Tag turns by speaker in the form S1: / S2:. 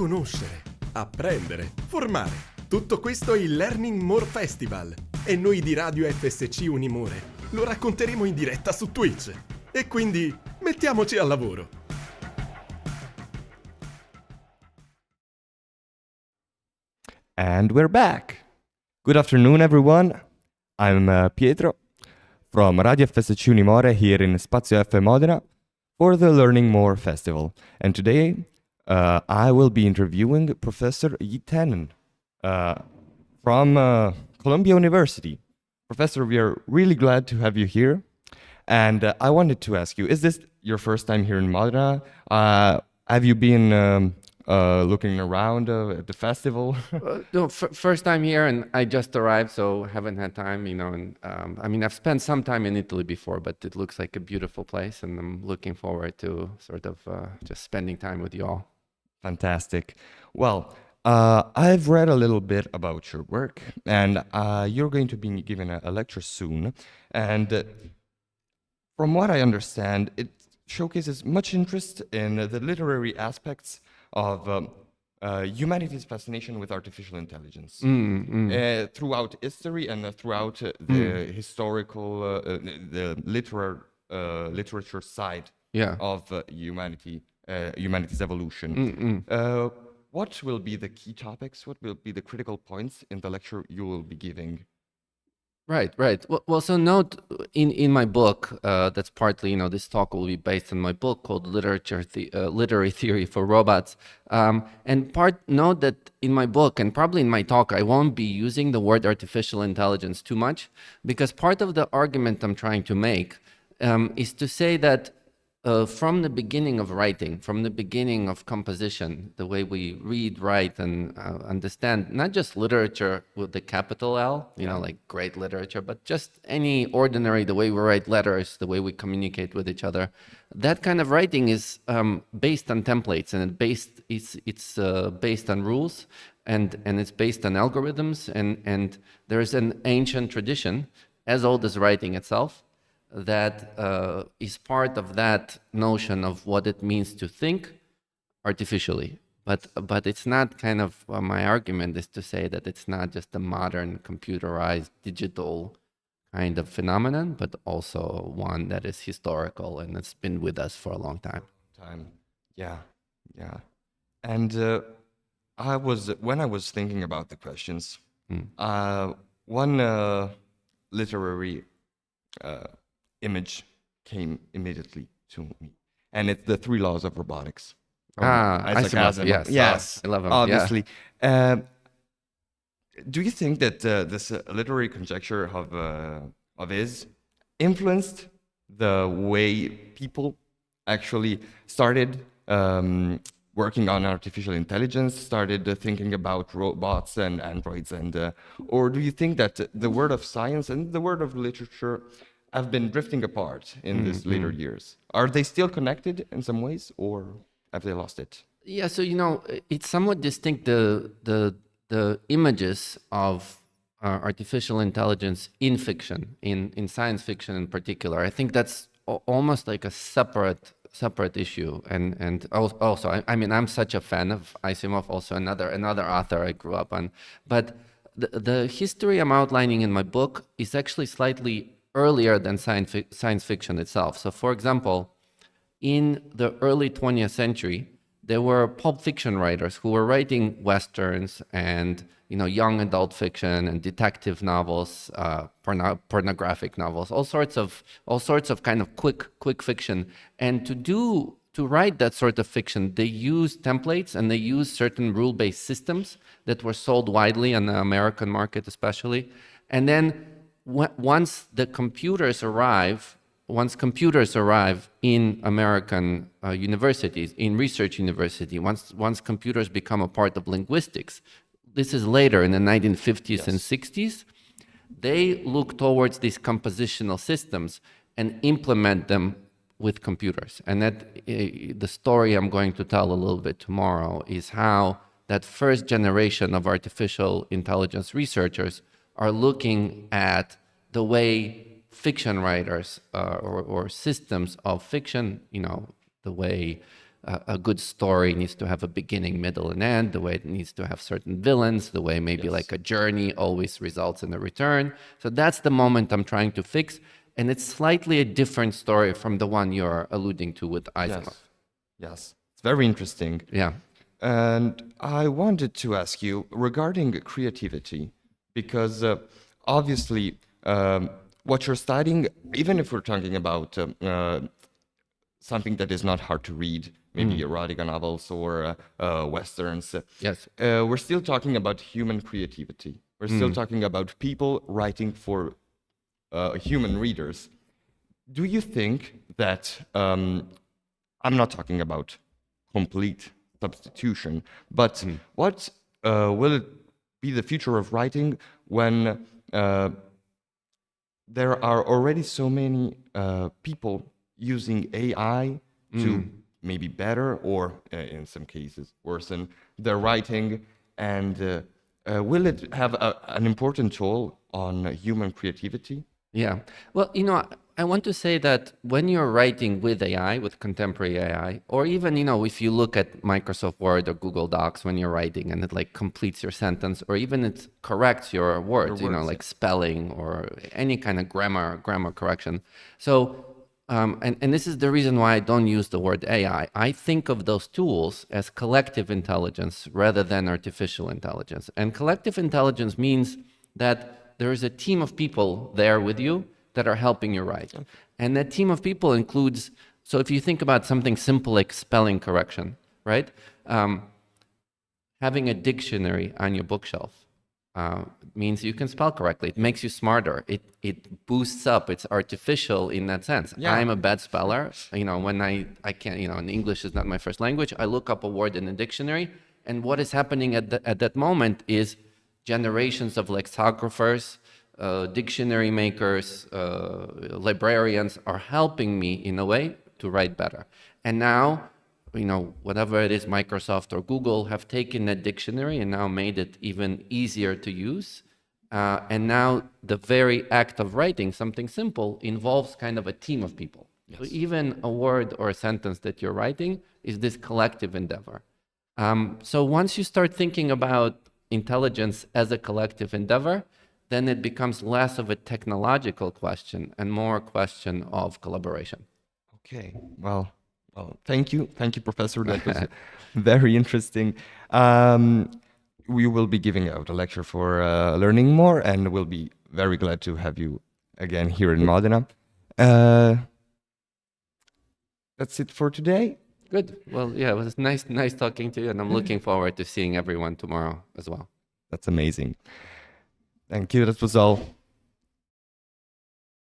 S1: conoscere, apprendere, formare. Tutto questo è il Learning More Festival e noi di Radio FSC Unimore lo racconteremo in diretta su Twitch. E quindi mettiamoci al lavoro.
S2: And we're back. Good afternoon, everyone. I'm Pietro from Radio FSC Unimore here in Spazio F Modena for the Learning More Festival. And today I will be interviewing Professor Yi Tenen from Columbia University. Professor, we are really glad to have you here. And I wanted to ask you, is this your first time here in Modena? Have you been looking around at the festival?
S3: No, first time here, and I just arrived, so haven't had time, And I mean, I've spent some time in Italy before, but it looks like a beautiful place, and I'm looking forward to sort of just spending time with you all.
S2: Fantastic. Well, I've read a little bit about your work, and you're going to be giving a lecture soon. And from what I understand, it showcases much interest in the literary aspects of humanity's fascination with artificial intelligence throughout history and throughout the historical, the literature side of humanity's evolution. What will be the key topics? What will be the critical points in the lecture you will be giving?
S3: Right. Well, so note in my book, that's partly, this talk will be based on my book called Literary Theory for Robots. And note that in my book, and probably in my talk, I won't be using the word artificial intelligence too much, because part of the argument I'm trying to make is to say that from the beginning of writing, from the beginning of composition, the way we read, write, and understand not just literature with the capital L, like great literature, but just any ordinary, the way we write letters, the way we communicate with each other, that kind of writing is based on templates, and it's based on rules, and it's based on algorithms, and there's an ancient tradition, as old as writing itself, that is part of that notion of what it means to think artificially. But it's not kind of, my argument is to say that it's not just a modern computerized digital kind of phenomenon, but also one that is historical and it's been with us for a long time.
S2: Yeah. And when I was thinking about the questions, one literary image came immediately to me, and it's the 3 laws of robotics.
S3: Isaac Asimov,
S2: yes,
S3: I love him.
S2: Obviously. Do you think that this literary conjecture of his influenced the way people actually started working on artificial intelligence, started thinking about robots and androids, and or do you think that the world of science and the world of literature have been drifting apart in these later years? Are they still connected in some ways, or have they lost it?
S3: Yeah, so it's somewhat distinct, the images of artificial intelligence in fiction, in science fiction in particular. I think that's almost like a separate issue, and also I mean, I'm such a fan of Asimov, also another author I grew up on, but the history I'm outlining in my book is actually slightly earlier than science fiction itself. So, for example, in the early 20th century, there were pulp fiction writers who were writing westerns and young adult fiction and detective novels, pornographic novels, all sorts of kind of quick fiction. And to write that sort of fiction, they used templates and they used certain rule-based systems that were sold widely on the American market, especially. And then once computers arrive in American universities, in research university, once computers become a part of linguistics, this is later in the 1950s and 60s, they look towards these compositional systems and implement them with computers. And that the story I'm going to tell a little bit tomorrow is how that first generation of artificial intelligence researchers are looking at the way fiction writers or systems of fiction, the way a good story needs to have a beginning, middle, and end, the way it needs to have certain villains, the way maybe like a journey always results in a return. So that's the moment I'm trying to fix. And it's slightly a different story from the one you're alluding to with Asimov.
S2: Yes, it's very interesting.
S3: Yeah.
S2: And I wanted to ask you regarding creativity, because obviously what you're studying, even if we're talking about something that is not hard to read, maybe erotica novels or westerns,
S3: Yes.
S2: we're still talking about human creativity. We're still talking about people writing for human readers. Do you think that, I'm not talking about complete substitution, but what will it be the future of writing when there are already so many people using AI to maybe better or in some cases worsen their writing, and will it have an important toll on human creativity?
S3: Yeah. Well, I want to say that when you're writing with AI, with contemporary AI, or even, if you look at Microsoft Word or Google Docs when you're writing and it like completes your sentence, or even it corrects your words, like spelling or any kind of grammar correction. So, and this is the reason why I don't use the word AI. I think of those tools as collective intelligence rather than artificial intelligence. And collective intelligence means that there is a team of people there with you that are helping you write. And that team of people includes, so if you think about something simple like spelling correction, right? Having a dictionary on your bookshelf means you can spell correctly. It makes you smarter. It boosts up. It's artificial in that sense.
S2: Yeah.
S3: I'm a bad speller. When I can't, and English is not my first language, I look up a word in a dictionary, and what is happening at that moment is generations of lexicographers, dictionary makers, librarians are helping me in a way to write better. And now, whatever it is, Microsoft or Google have taken that dictionary and now made it even easier to use. And now the very act of writing something simple involves kind of a team of people. Yes. So even a word or a sentence that you're writing is this collective endeavor. So once you start thinking about intelligence as a collective endeavor, then it becomes less of a technological question and more a question of collaboration.
S2: Okay, well, thank you, Professor. That was very interesting. We will be giving out a lecture for learning more, and we'll be very glad to have you again here in Modena. That's it for today.
S3: Good. Well, yeah, it was nice talking to you, and I'm looking forward to seeing everyone tomorrow as well.
S2: That's amazing. Thank you. That was all.